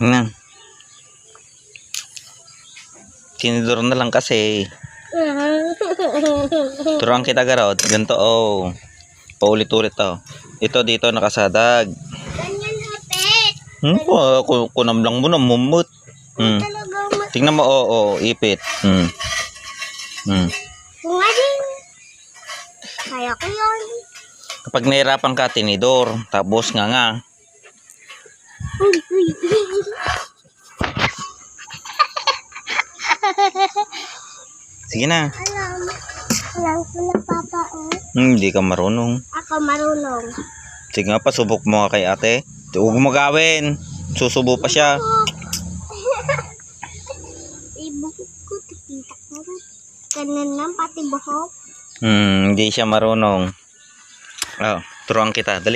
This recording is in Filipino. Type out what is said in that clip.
Yan. Tinidor na lang kasi. Turuan kita garot. Ganito oh. Paulit-ulit oh. Ito dito nakasadag. Ganyan hapit. Kunam lang mo na mumut. Tingnan mo oh, ipit. Nga din. Kaya ko yun. Kapag nahirapan ka, tinidor. Tapos nga. Sige na. Alam ko na papa oh. Hindi ka marunong. Ako marunong. Sige nga pa, subok mo nga kay ate. Huwag mo gawin. Susubo pa siya. Ibukod ko, tikita ko rin. Ganun lang, pati buhok. Hindi siya marunong. Oh, turuan kita. Dali.